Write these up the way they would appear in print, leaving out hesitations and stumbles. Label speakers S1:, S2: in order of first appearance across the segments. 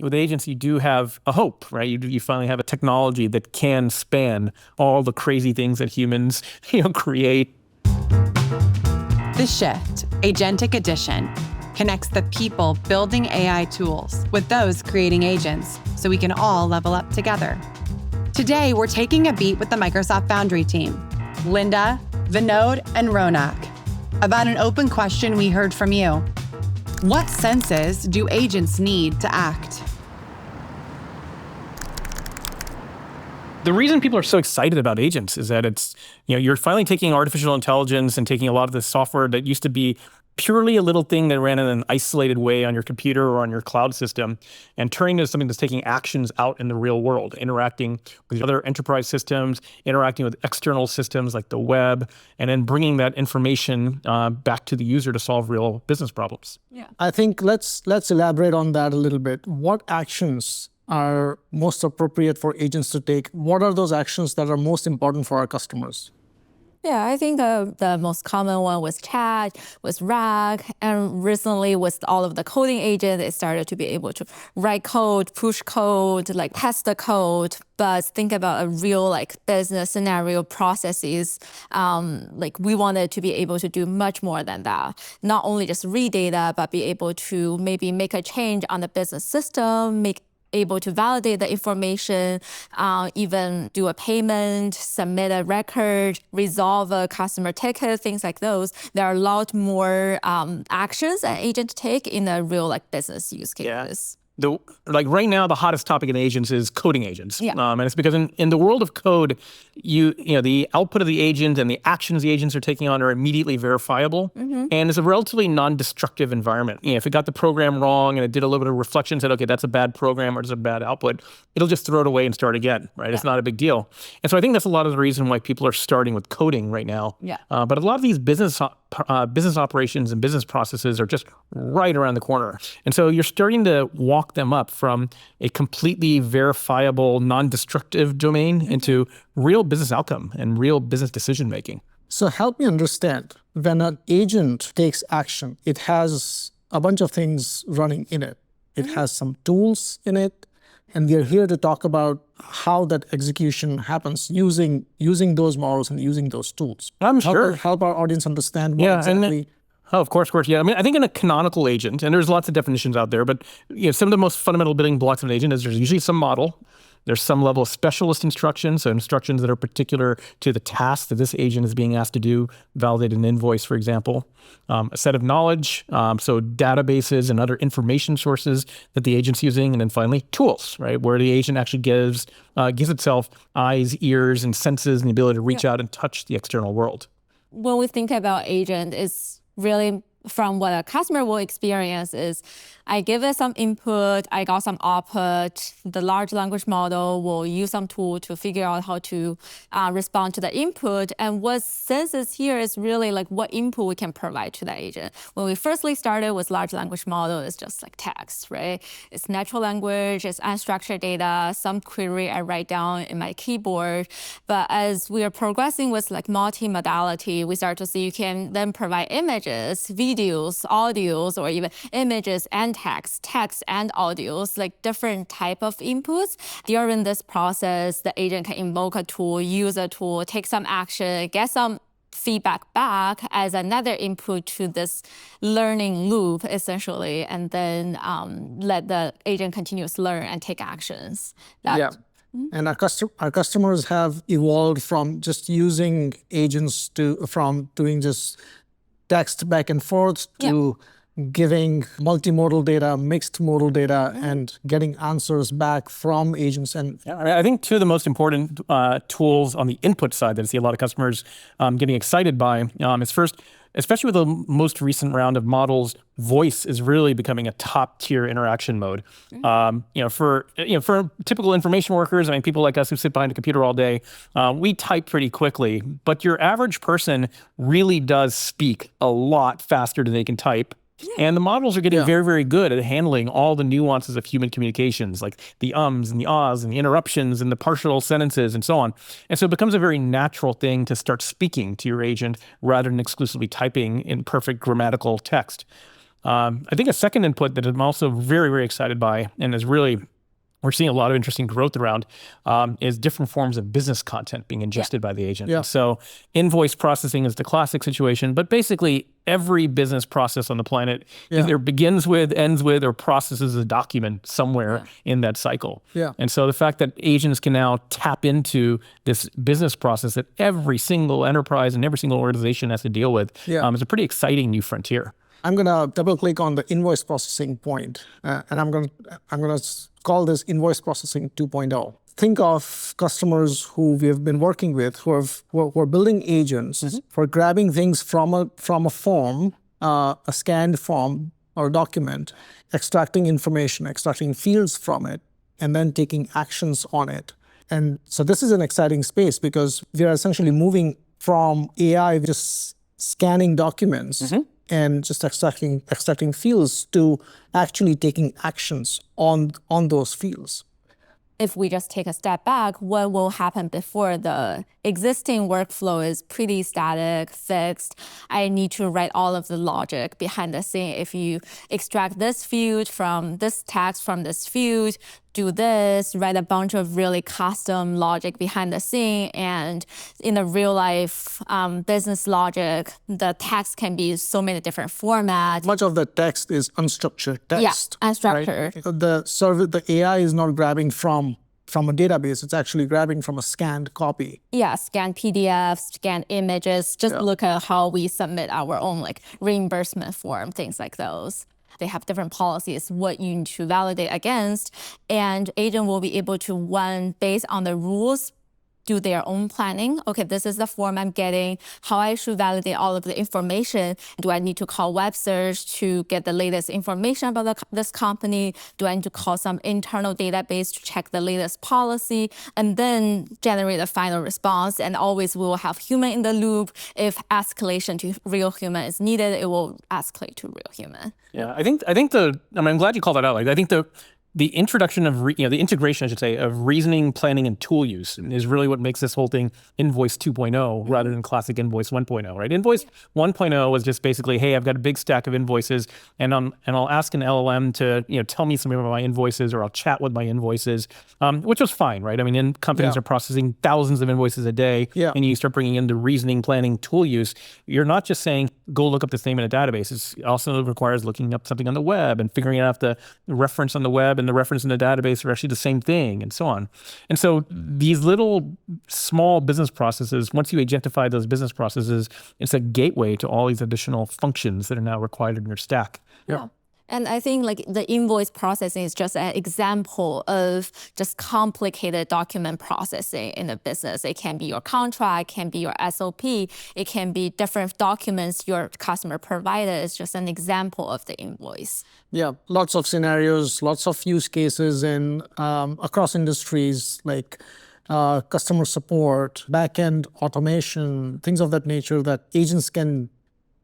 S1: with agents, you do have a hope, right? You finally have a technology that can span all the crazy things that humans, create.
S2: The Shift, Agentic Edition, connects the people building AI tools with those creating agents so we can all level up together. Today, we're taking a beat with the Microsoft Foundry team, Linda, Vinod, and Ronak, about an open question we heard from you. What senses do agents need to act?
S1: The reason people are so excited about agents is that it's, you're finally taking artificial intelligence and taking a lot of the software that used to be purely a little thing that ran in an isolated way on your computer or on your cloud system and turning it into something that's taking actions out in the real world, interacting with other enterprise systems, interacting with external systems like the web, and then bringing that information back to the user to solve real business problems.
S3: Yeah,
S4: I think let's elaborate on that a little bit. What actions are most appropriate for agents to take? What are those actions that are most important for our customers?
S3: Yeah, I think the most common one was chat, was RAG, and recently with all of the coding agents, it started to be able to write code, push code, test the code. But think about a real business scenario processes. We wanted to be able to do much more than that. Not only just read data, but be able to maybe make a change on the business system, able to validate the information, even do a payment, submit a record, resolve a customer ticket, things like those. There are a lot more actions an agent take in a real business use cases.
S1: Yeah. Right now, the hottest topic in agents is coding agents.
S3: Yeah.
S1: And it's because in the world of code, the output of the agent and the actions the agents are taking on are immediately verifiable. Mm-hmm. And it's a relatively non-destructive environment. If it got the program wrong and it did a little bit of reflection, said, okay, that's a bad program or it's a bad output, it'll just throw it away and start again, right? Yeah. It's not a big deal. And so I think that's a lot of the reason why people are starting with coding right now.
S3: Yeah.
S1: But a lot of these business operations and business processes are just right around the corner. And so you're starting to walk them up from a completely verifiable, non-destructive domain into real business outcome and real business decision making.
S4: So help me understand, when an agent takes action, it has a bunch of things running in it. It has some tools in it, and we are here to talk about how that execution happens using those models and using those tools.
S1: I'm sure.
S4: Help our audience understand what exactly.
S1: Oh, of course. Yeah. I mean, I think in a canonical agent, and there's lots of definitions out there, but some of the most fundamental building blocks of an agent is there's usually some model. There's some level of specialist instructions, so instructions that are particular to the task that this agent is being asked to do, validate an invoice, for example. A set of knowledge, so databases and other information sources that the agent's using, and then finally tools, right, where the agent actually gives itself eyes, ears, and senses, and the ability to reach out and touch the external world.
S3: When we think about agent, it's really from what a customer will experience is I give it some input, I got some output. The large language model will use some tool to figure out how to respond to the input. And what senses here is really what input we can provide to the agent. When we firstly started with large language model, it's just text, right? It's natural language, it's unstructured data, some query I write down in my keyboard. But as we are progressing with multimodality, we start to see you can then provide images, videos, audios, or even images and text and audios, different type of inputs. During this process, the agent can invoke a tool, use a tool, take some action, get some feedback back as another input to this learning loop, essentially, and then let the agent continuously learn and take actions.
S4: And our customers have evolved from just using agents from doing just text back and forth to giving multimodal data, mixed modal data, and getting answers back from agents. And
S1: I think two of the most important tools on the input side that I see a lot of customers getting excited by is first, especially with the most recent round of models, voice is really becoming a top-tier interaction mode. For typical information workers, people like us who sit behind a computer all day, we type pretty quickly. But your average person really does speak a lot faster than they can type. And the models are getting very, very good at handling all the nuances of human communications, like the ums and the ahs and the interruptions and the partial sentences and so on. And so it becomes a very natural thing to start speaking to your agent rather than exclusively typing in perfect grammatical text. I think a second input that I'm also very, very excited by and is really we're seeing a lot of interesting growth around is different forms of business content being ingested by the agent.
S4: Yeah.
S1: So invoice processing is the classic situation, but basically every business process on the planet either begins with, ends with, or processes a document somewhere in that cycle.
S4: Yeah.
S1: And so the fact that agents can now tap into this business process that every single enterprise and every single organization has to deal with is a pretty exciting new frontier.
S4: I'm gonna double click on the invoice processing point, and I'm gonna call this invoice processing 2.0. Think of customers who we have been working with who are building agents for grabbing things from a form, a scanned form or document, extracting information, extracting fields from it, and then taking actions on it. And so this is an exciting space because we are essentially moving from AI just scanning documents and just extracting fields to actually taking actions on those fields.
S3: If we just take a step back, what will happen before the existing workflow is pretty static, fixed? I need to write all of the logic behind the scene. If you extract this field from this text from this field, do this, write a bunch of really custom logic behind the scene. And in the real life business logic, the text can be so many different formats.
S4: Much of the text is unstructured text.
S3: Yeah, unstructured.
S4: Right? The AI is not grabbing from a database, it's actually grabbing from a scanned copy.
S3: Yeah, scan PDFs, scan images. Just look at how we submit our own like reimbursement form, things like those. They have different policies, what you need to validate against, and agent will be able to, one, based on the rules, do their own planning. Okay, this is the form I'm getting, how I should validate all of the information. Do I need to call web search to get the latest information about this company? Do I need to call some internal database to check the latest policy? And then generate a final response. And always we will have human in the loop. If escalation to real human is needed, it will escalate to real human.
S1: Yeah, I'm glad you called that out. Like, I think the introduction of, the integration, I should say, of reasoning, planning, and tool use is really what makes this whole thing Invoice 2.0 rather than classic Invoice 1.0, right? Invoice 1.0 was just basically, hey, I've got a big stack of invoices, and I'll ask an LLM to, tell me something about my invoices, or I'll chat with my invoices, which was fine, right? I mean, companies are processing thousands of invoices a day, and you start bringing in the reasoning, planning, tool use. You're not just saying, go look up this name in a database. It also requires looking up something on the web and figuring out if the reference on the web and the reference in the database are actually the same thing, and so on. And so these little small business processes, once you identify those business processes, it's a gateway to all these additional functions that are now required in your stack.
S3: Yeah. And I think like the invoice processing is just an example of just complicated document processing in a business. It can be your contract, it can be your SOP, it can be different documents your customer provided. It's just an example of the invoice.
S4: Yeah, lots of scenarios, lots of use cases in across industries like customer support, back-end automation, things of that nature that agents can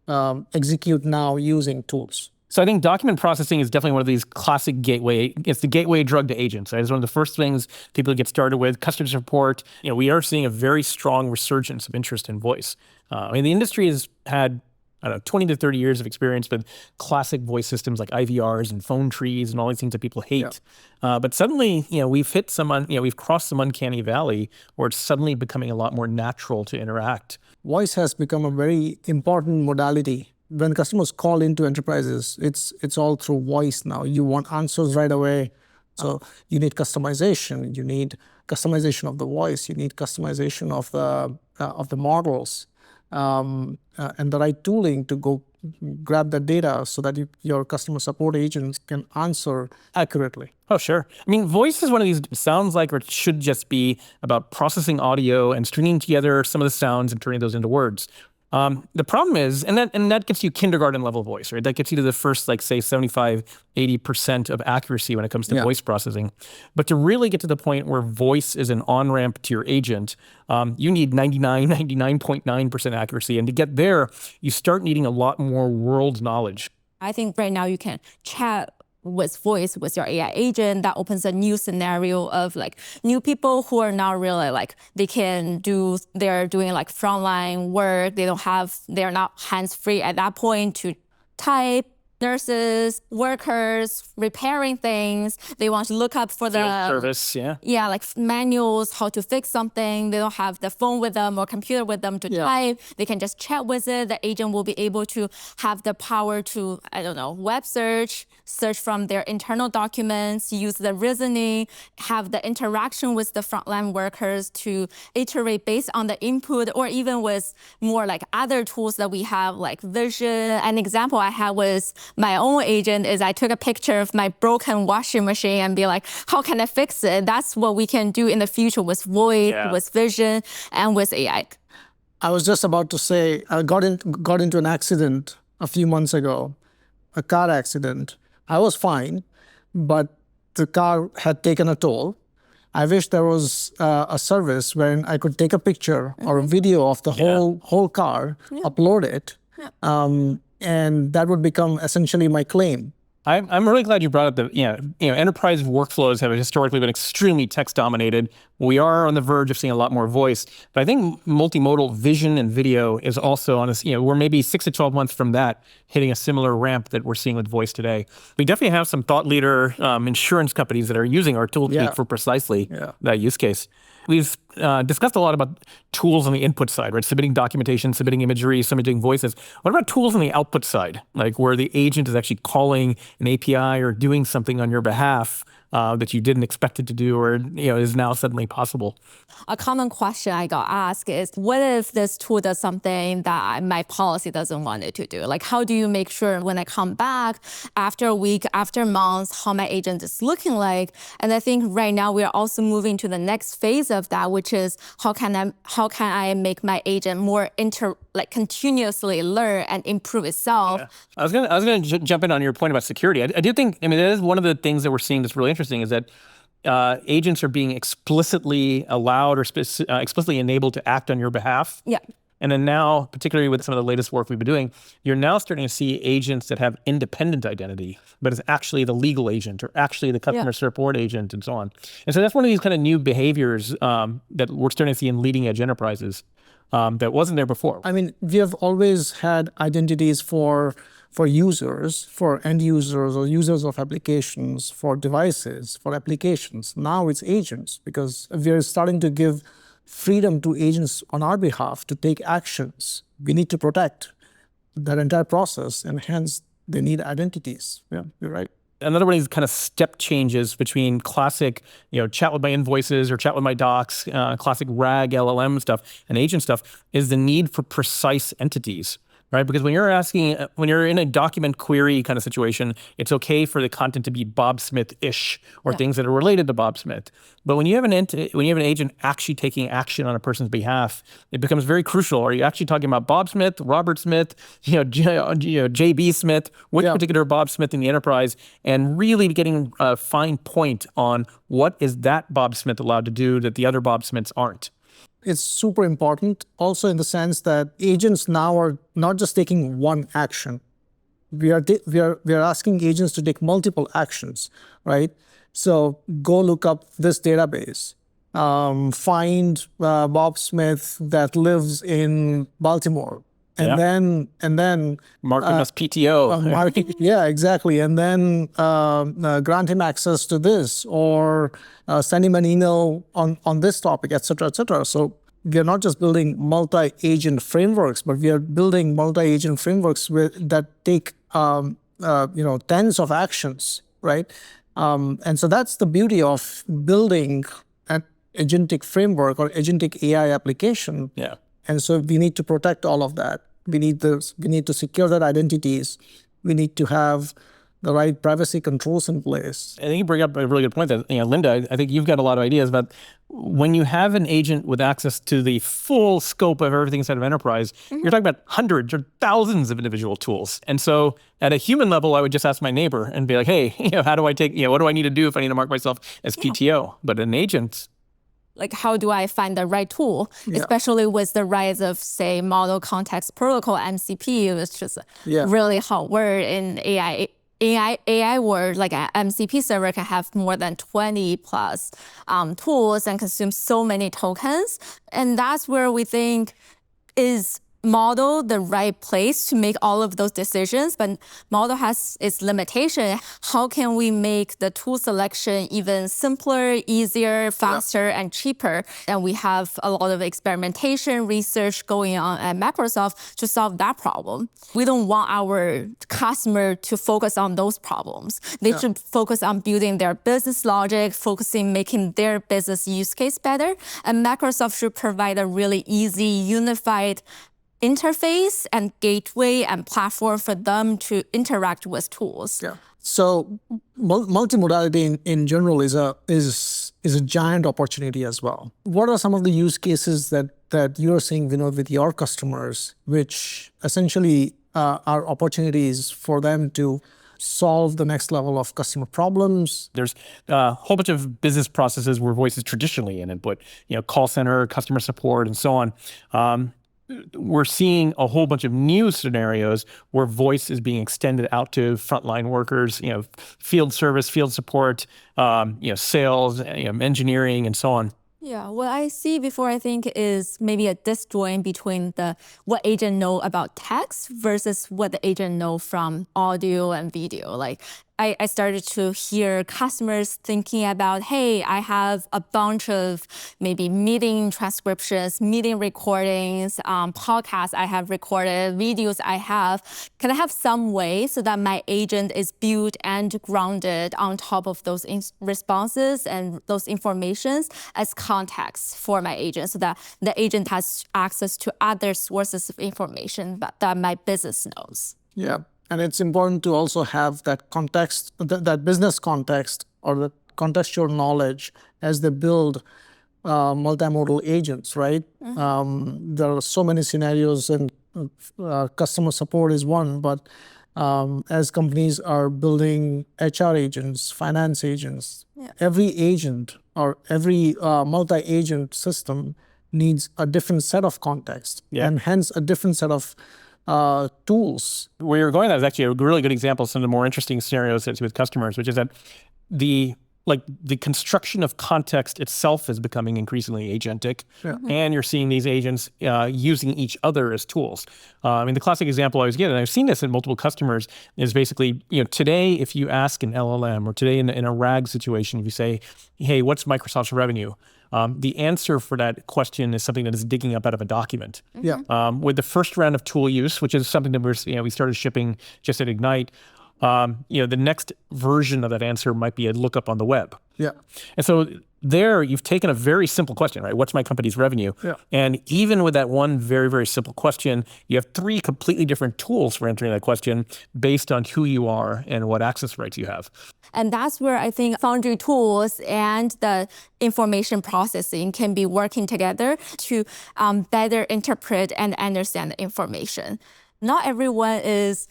S4: execute now using tools.
S1: So I think document processing is definitely one of these classic gateway. It's the gateway drug to agents. Right? It's one of the first things people get started with. Customer support. We are seeing a very strong resurgence of interest in voice. The industry has had 20 to 30 years of experience with classic voice systems like IVRs and phone trees and all these things that people hate. But suddenly, we've hit we've crossed some uncanny valley where it's suddenly becoming a lot more natural to interact.
S4: Voice has become a very important modality. When customers call into enterprises, it's all through voice now. You want answers right away. So you need customization. You need customization of the voice. You need customization of the models, and the right tooling to go grab that data so that your customer support agents can answer accurately.
S1: Oh, sure. Voice is one of these, sounds like, or it should just be about processing audio and stringing together some of the sounds and turning those into words. The problem is, and that gets you kindergarten level voice, right? That gets you to the first, say 75, 80% of accuracy when it comes to voice processing. But to really get to the point where voice is an on-ramp to your agent, you need 99.9% accuracy. And to get there, you start needing a lot more world knowledge.
S3: I think right now you can chat with voice with your AI agent. That opens a new scenario of new people who are not really they're doing frontline work. They're not hands-free at that point to type, nurses, workers, repairing things. They want to look up for the
S1: service, yeah.
S3: Yeah, like manuals, how to fix something. They don't have the phone with them or computer with them to type. They can just chat with it. The agent will be able to have the power to, I don't know, web search from their internal documents, use the reasoning, have the interaction with the frontline workers to iterate based on the input, or even with more like other tools that we have, like vision. An example I had was my own agent is I took a picture of my broken washing machine and be like, how can I fix it? That's what we can do in the future with voice, with vision, and with AI.
S4: I was just about to say, I got into an accident a few months ago, a car accident. I was fine, but the car had taken a toll. I wish there was a service where I could take a picture or a video of the whole car, upload it, and that would become essentially my claim.
S1: I'm really glad you brought up the, enterprise workflows have historically been extremely text dominated. We are on the verge of seeing a lot more voice, but I think multimodal vision and video is also on us. We're maybe 6 to 12 months from that hitting a similar ramp that we're seeing with voice today. We definitely have some thought leader insurance companies that are using our toolkit for precisely that use case. We've discussed a lot about tools on the input side, right? Submitting documentation, submitting imagery, submitting voices. What about tools on the output side, like where the agent is actually calling an API or doing something on your behalf that you didn't expect it to do, or is now suddenly possible?
S3: A common question I got asked is, what if this tool does something that my policy doesn't want it to do? Like, how do you make sure when I come back after a week, after months, how my agent is looking like? And I think right now we're also moving to the next phase of that, which is how can I make my agent more continuously learn and improve itself?
S1: I was gonna jump in on your point about security. I do think, that is one of the things that we're seeing that's really interesting is that agents are being explicitly allowed or explicitly enabled to act on your behalf.
S3: Yeah.
S1: And then now, particularly with some of the latest work we've been doing, you're now starting to see agents that have independent identity, but it's actually the legal agent or actually the customer support agent and so on. And so that's one of these kind of new behaviors that we're starting to see in leading edge enterprises that wasn't there before.
S4: I mean, we have always had identities for users, for end users or users of applications, for devices, for applications. Now it's agents, because we're starting to give freedom to agents on our behalf to take actions. We need to protect that entire process, and hence they need identities. Yeah, you're right.
S1: Another one of these kind of step changes between classic, chat with my invoices or chat with my docs, classic RAG LLM stuff and agent stuff is the need for precise entities. Right, because when you're in a document query kind of situation, it's okay for the content to be Bob Smith-ish or things that are related to Bob Smith. But when you have an agent actually taking action on a person's behalf, it becomes very crucial. Are you actually talking about Bob Smith, Robert Smith, JB Smith, which particular Bob Smith in the enterprise, and really getting a fine point on what is that Bob Smith allowed to do that the other Bob Smiths aren't.
S4: It's super important also in the sense that agents now are not just taking one action. We are asking agents to take multiple actions, right? So go look up this database, find Bob Smith that lives in Baltimore, and then
S1: mark him as PTO.
S4: Yeah, exactly. And then grant him access to this, or send him an email on this topic, et cetera, et cetera. So we are not just building multi-agent frameworks, but we are building multi-agent frameworks that take tens of actions, right? And so that's the beauty of building an agentic framework or agentic AI application.
S1: Yeah.
S4: And so we need to protect all of that. We need to secure that identities. We need to have the right privacy controls in place.
S1: I think you bring up a really good point that, Linda, I think you've got a lot of ideas about when you have an agent with access to the full scope of everything inside of enterprise, you're talking about hundreds or thousands of individual tools. And so at a human level, I would just ask my neighbor and be like, hey, how do I take, what do I need to do if I need to mark myself as PTO? But an agent,
S3: like, how do I find the right tool, especially with the rise of, say, Model Context Protocol, MCP, which is really hot word in AI world. Like an MCP server can have more than 20 plus tools and consume so many tokens. And that's where we think is model the right place to make all of those decisions, but model has its limitation. How can we make the tool selection even simpler, easier, faster, and cheaper? And we have a lot of experimentation research going on at Microsoft to solve that problem. We don't want our customer to focus on those problems. They should focus on building their business logic, focusing making their business use case better. And Microsoft should provide a really easy, unified interface and gateway and platform for them to interact with tools.
S4: Yeah. So multimodality in general is a giant opportunity as well. What are some of the use cases that you're seeing, Vinod, with your customers, which essentially are opportunities for them to solve the next level of customer problems?
S1: There's a whole bunch of business processes where voice is traditionally an input, call center, customer support, and so on. We're seeing a whole bunch of new scenarios where voice is being extended out to frontline workers, field service, field support, sales, engineering, and so on.
S3: Yeah, what I see before I think is maybe a disjoint between what agent know about text versus what the agent know from audio and video. Like I started to hear customers thinking about, hey, I have a bunch of maybe meeting transcriptions, meeting recordings, podcasts I have recorded, videos I have. Can I have some way so that my agent is built and grounded on top of those responses and those informations as context for my agent so that the agent has access to other sources of information that my business knows?
S4: Yeah. And it's important to also have that context, that business context or the contextual knowledge as they build multimodal agents, right? There are so many scenarios, and customer support is one, but as companies are building HR agents, finance agents, every agent or every multi-agent system needs a different set of context and hence a different set of tools.
S1: Where you're going, that is actually a really good example of some of the more interesting scenarios with customers, which is that the construction of context itself is becoming increasingly agentic, and you're seeing these agents using each other as tools. The classic example I always give, and I've seen this in multiple customers, is basically, today if you ask an LLM, or today in a RAG situation, if you say, hey, what's Microsoft's revenue? The answer for that question is something that is digging up out of a document. With the first round of tool use, which is something that we started shipping just at Ignite, the next version of that answer might be a lookup on the web. And so there you've taken a very simple question, right? What's my company's revenue? And even with that one very, very simple question, you have 3 completely different tools for answering that question based on who you are and what access rights you have.
S3: And that's where I think Foundry tools and the information processing can be working together to better interpret and understand the information. Not everyone is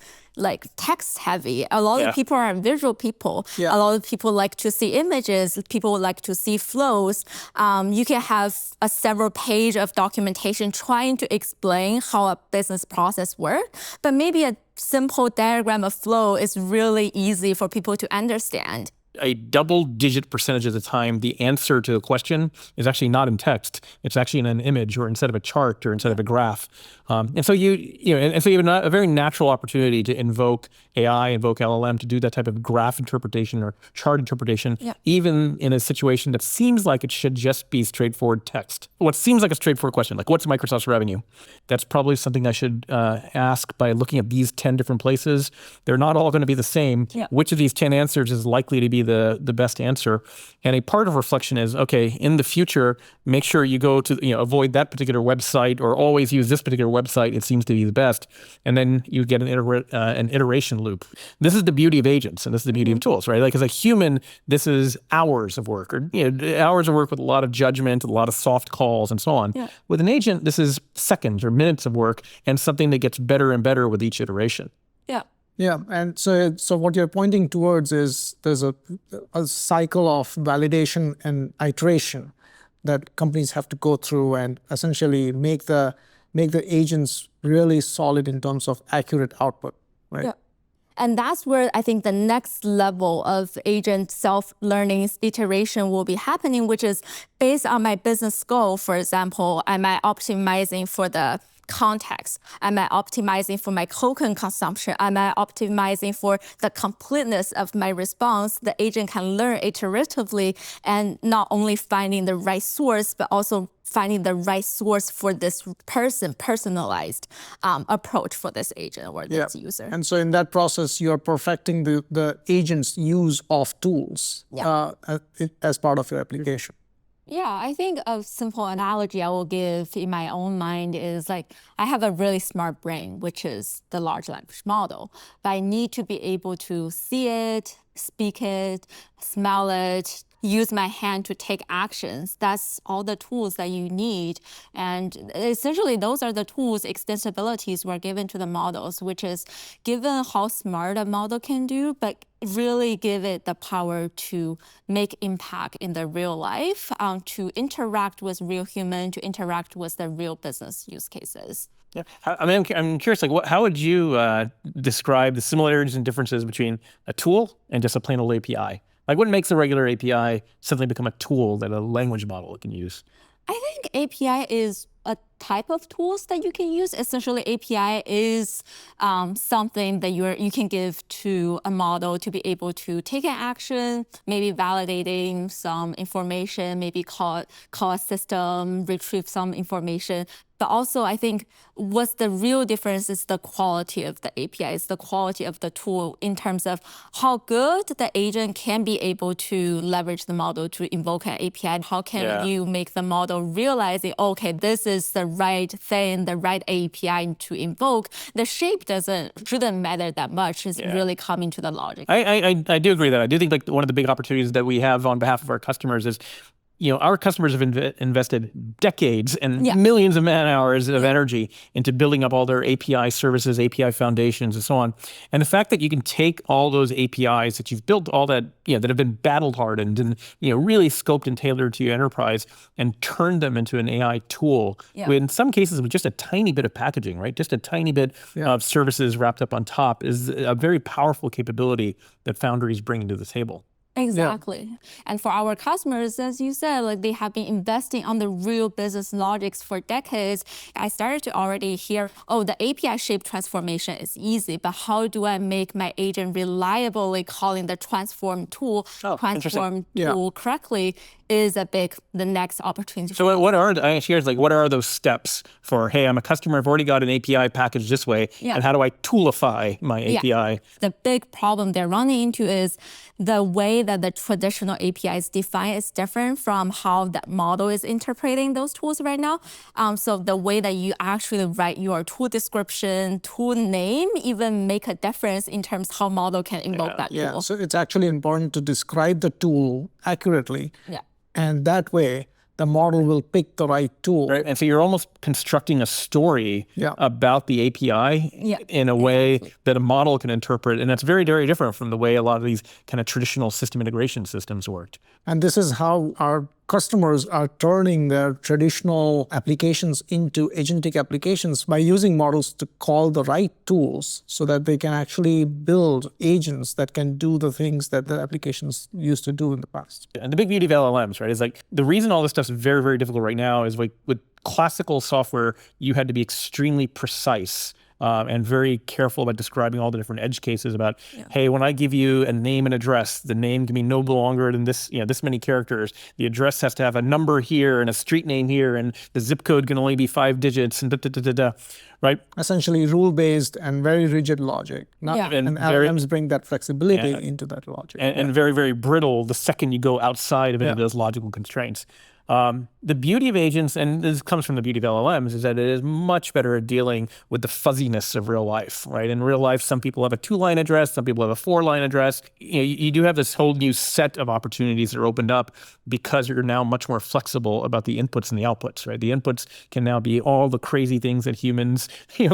S3: text heavy. A lot of people are visual people. A lot of people like to see images. People like to see flows. You can have a several page of documentation trying to explain how a business process works, but maybe a simple diagram of flow is really easy for people to understand.
S1: A double-digit percentage of the time, the answer to the question is actually not in text. It's actually in an image, or instead of a chart, or instead of a graph. And so you have a very natural opportunity to invoke AI, invoke LLM to do that type of graph interpretation or chart interpretation, even in a situation that seems like it should just be straightforward text. What seems like a straightforward question, like what's Microsoft's revenue? That's probably something I should ask by looking at these 10 different places. They're not all going to be the same. Which of these 10 answers is likely to be the best answer? And a part of reflection is, okay, in the future, make sure you go to, avoid that particular website, or always use this particular website. It seems to be the best. And then you get an iteration loop. This is the beauty of agents, and this is the beauty of tools, right? Like as a human, this is hours of work, or hours of work with a lot of judgment, a lot of soft calls, and so on. With an agent, this is seconds or minutes of work, and something that gets better and better with each iteration.
S4: Yeah, and so what you're pointing towards is there's a cycle of validation and iteration that companies have to go through, and essentially make the agents really solid in terms of accurate output, right?
S3: And that's where I think the next level of agent self-learning iteration will be happening, which is based on my business goal. For example, am I optimizing for the context? Am I optimizing for my token consumption? Am I optimizing for the completeness of my response? The agent can learn iteratively and not only finding the right source, but also finding the right source for this personalized approach for this agent or this user.
S4: And so in that process, you're perfecting the agent's use of tools as part of your application.
S3: Yeah, I think a simple analogy I will give in my own mind is like, I have a really smart brain, which is the large language model, but I need to be able to see it, speak it, smell it, use my hand to take actions. That's all the tools that you need. And essentially, those are the tools, extensibilities were given to the models, which is given how smart a model can do, but really give it the power to make impact in the real life, to interact with real human, to interact with the real business use cases.
S1: Yeah, I mean, I'm curious, like, how would you describe the similarities and differences between a tool and just a plain old API? Like, what makes a regular API suddenly become a tool that a language model can use?
S3: I think API is a type of tools that you can use. Essentially, API is something that you can give to a model to be able to take an action, maybe validating some information, maybe call a system, retrieve some information. But also, I think what's the real difference is the quality of the API, is the quality of the tool in terms of how good the agent can be able to leverage the model to invoke an API. How can you make the model realizing, okay, this is the right thing, the right API to invoke? The shape shouldn't matter that much. It's really coming to the logic.
S1: I do agree that. I do think like one of the big opportunities that we have on behalf of our customers is, you know, our customers have invested decades and millions of man hours of energy into building up all their API services, API foundations, and so on. And the fact that you can take all those APIs that you've built, all that, you know, that have been battle hardened and, you know, really scoped and tailored to your enterprise, and turn them into an AI tool, in some cases with just a tiny bit of packaging, right? Just a tiny bit of services wrapped up on top, is a very powerful capability that Foundry is bringing to the table.
S3: Exactly. And for our customers, as you said, like they have been investing on the real business logics for decades. I started to already hear, oh, the API shape transformation is easy, but how do I make my agent reliably calling the transform tool correctly is the next opportunity.
S1: So what are those steps for, hey, I'm a customer, I've already got an API package this way, and how do I toolify my API?
S3: The big problem they're running into is the way that the traditional API is defined is different from how that model is interpreting those tools right now. So the way that you actually write your tool description, tool name, even make a difference in terms of how model can invoke that tool.
S4: Yeah, so it's actually important to describe the tool accurately. And that way, the model will pick the right tool.
S1: Right, and so you're almost constructing a story about the API in a way that a model can interpret, and that's very, very different from the way a lot of these kind of traditional system integration systems worked.
S4: And this is how our customers are turning their traditional applications into agentic applications by using models to call the right tools so that they can actually build agents that can do the things that the applications used to do in the past.
S1: And the big beauty of LLMs, right, is like the reason all this stuff's very, very difficult right now is like with classical software, you had to be extremely precise and very careful about describing all the different edge cases about, hey, when I give you a name and address, the name can be no longer than this, this many characters. The address has to have a number here and a street name here, and the zip code can only be 5 digits, and right?
S4: Essentially rule-based and very rigid logic. And LLMs bring that flexibility into that logic.
S1: And very, very brittle the second you go outside of any of those logical constraints. The beauty of agents, and this comes from the beauty of LLMs, is that it is much better at dealing with the fuzziness of real life, right? In real life, some people have a 2-line address, some people have a 4-line address. You do have this whole new set of opportunities that are opened up because you're now much more flexible about the inputs and the outputs, right? The inputs can now be all the crazy things that humans,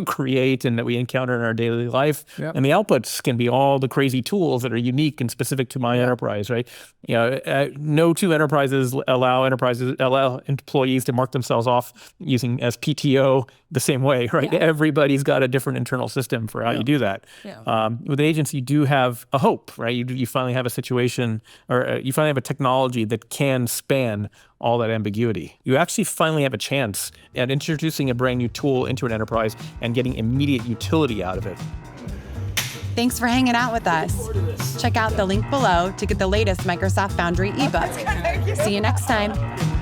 S1: create and that we encounter in our daily life, and the outputs can be all the crazy tools that are unique and specific to my enterprise, right? No two enterprises allow enterprises allow employees to mark themselves off using as PTO the same way, right?
S3: Yeah.
S1: Everybody's got a different internal system for how you do that.
S3: Yeah.
S1: With agents, you do have a hope, right? You finally have a situation, or you finally have a technology that can span all that ambiguity. You actually finally have a chance at introducing a brand new tool into an enterprise and getting immediate utility out of it.
S2: Thanks for hanging out with us. Check out the link below to get the latest Microsoft Foundry ebook. See you next time.